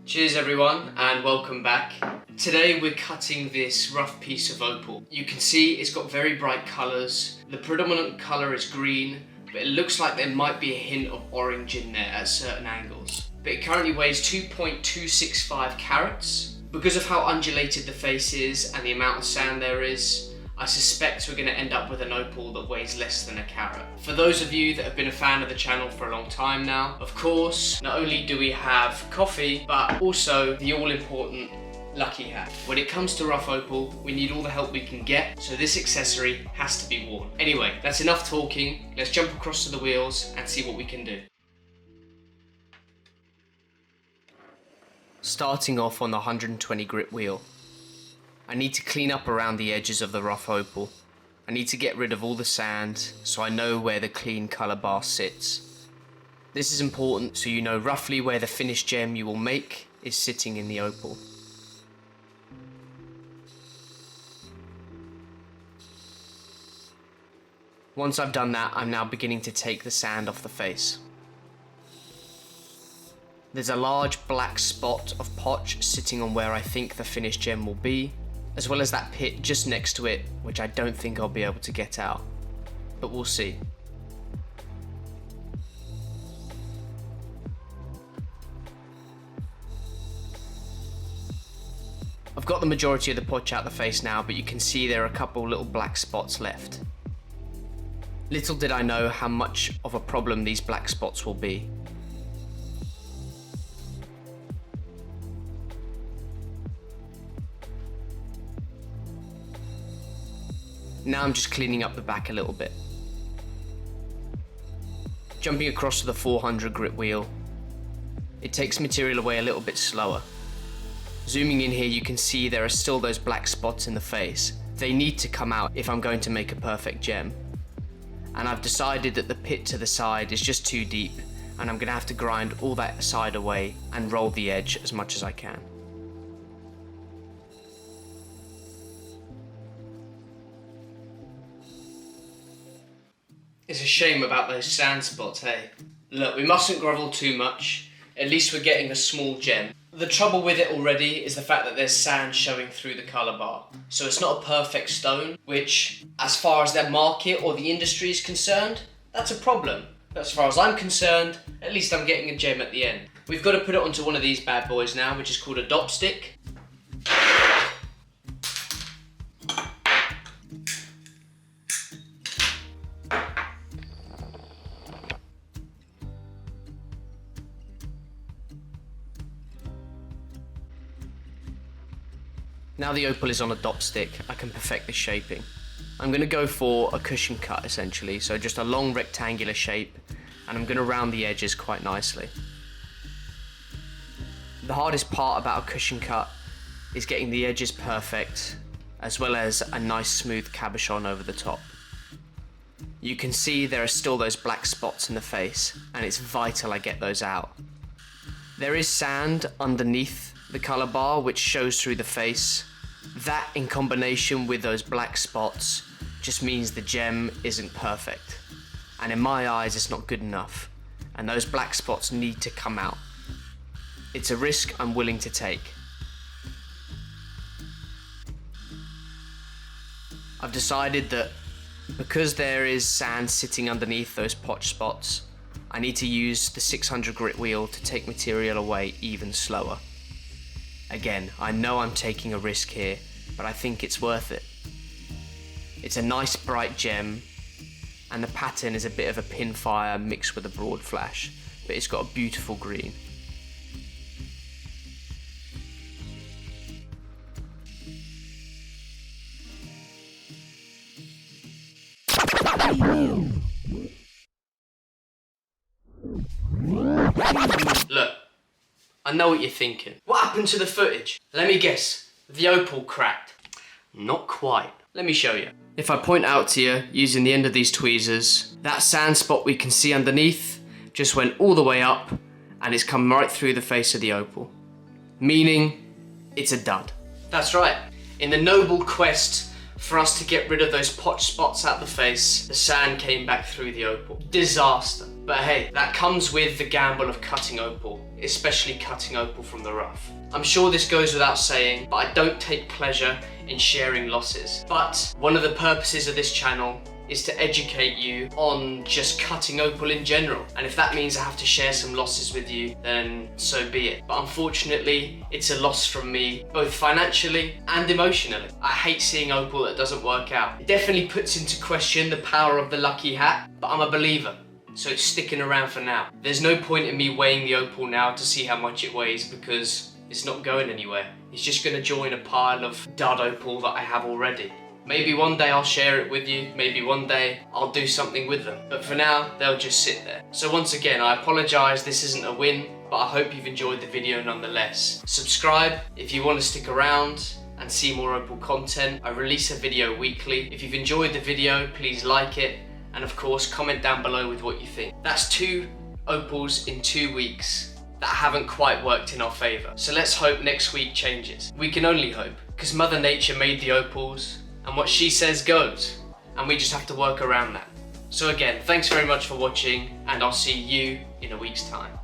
Cheers everyone and welcome back. Today we're cutting this rough piece of opal. You can see it's got very bright colours. The predominant colour is green, but it looks like there might be a hint of orange in there at certain angles. But it currently weighs 2.265 carats. Because of how undulated the face is and the amount of sand there is, I suspect we're going to end up with an opal that weighs less than a carat. For those of you that have been a fan of the channel for a long time now, of course, not only do we have coffee, but also the all-important lucky hat. When it comes to rough opal, we need all the help we can get, so this accessory has to be worn. Anyway, that's enough talking. Let's jump across to the wheels and see what we can do. Starting off on the 120 grit wheel. I need to clean up around the edges of the rough opal. I need to get rid of all the sand so I know where the clean colour bar sits. This is important so you know roughly where the finished gem you will make is sitting in the opal. Once I've done that, I'm now beginning to take the sand off the face. There's a large black spot of potch sitting on where I think the finished gem will be, as well as that pit just next to it, which I don't think I'll be able to get out, but we'll see. I've got the majority of the potch out the face now, but you can see there are a couple little black spots left. Little did I know how much of a problem these black spots will be. Now I'm just cleaning up the back a little bit. Jumping across to the 400 grit wheel. It takes material away a little bit slower. Zooming in here, you can see there are still those black spots in the face. They need to come out if I'm going to make a perfect gem. And I've decided that the pit to the side is just too deep, and I'm going to have to grind all that side away and roll the edge as much as I can. It's a shame about those sand spots, hey? Look, we mustn't grovel too much. At least we're getting a small gem. The trouble with it already is the fact that there's sand showing through the colour bar. So it's not a perfect stone, which, as far as their market or the industry is concerned, that's a problem. But as far as I'm concerned, at least I'm getting a gem at the end. We've got to put it onto one of these bad boys now, which is called a dop stick. Now the opal is on a dop stick, I can perfect the shaping. I'm going to go for a cushion cut essentially, so just a long rectangular shape, and I'm going to round the edges quite nicely. The hardest part about a cushion cut is getting the edges perfect, as well as a nice smooth cabochon over the top. You can see there are still those black spots in the face, and it's vital I get those out. There is sand underneath the colour bar which shows through the face. That in combination with those black spots just means the gem isn't perfect, and in my eyes it's not good enough, and those black spots need to come out. It's a risk I'm willing to take. I've decided that because there is sand sitting underneath those potch spots, I need to use the 600 grit wheel to take material away even slower. Again, I know I'm taking a risk here, but I think it's worth it. It's a nice bright gem, and the pattern is a bit of a pinfire mixed with a broad flash, but it's got a beautiful green. Look. I know what you're thinking. What happened to the footage? Let me guess. The opal cracked. Not quite. Let me show you. If I point out to you using the end of these tweezers, that sand spot we can see underneath just went all the way up and it's come right through the face of the opal. Meaning, it's a dud. That's right. In the noble quest For us to get rid of those potch spots out the face, the sand came back through the opal. Disaster. But hey, that comes with the gamble of cutting opal, especially cutting opal from the rough. I'm sure this goes without saying, but I don't take pleasure in sharing losses. But one of the purposes of this channel is to educate you on just cutting opal in general. And if that means I have to share some losses with you, then so be it. But unfortunately, it's a loss from me, both financially and emotionally. I hate seeing opal that doesn't work out. It definitely puts into question the power of the lucky hat, but I'm a believer, so it's sticking around for now. There's no point in me weighing the opal now to see how much it weighs, because it's not going anywhere. It's just gonna join a pile of dud opal that I have already. Maybe one day I'll share it with you, maybe one day I'll do something with them. But for now, they'll just sit there. So once again, I apologise this isn't a win, but I hope you've enjoyed the video nonetheless. Subscribe if you want to stick around and see more opal content. I release a video weekly. If you've enjoyed the video, please like it. And of course, comment down below with what you think. That's 2 opals in 2 weeks that haven't quite worked in our favour. So let's hope next week changes. We can only hope, because Mother Nature made the opals, and what she says goes, and we just have to work around that. So again, thanks very much for watching, and I'll see you in a week's time.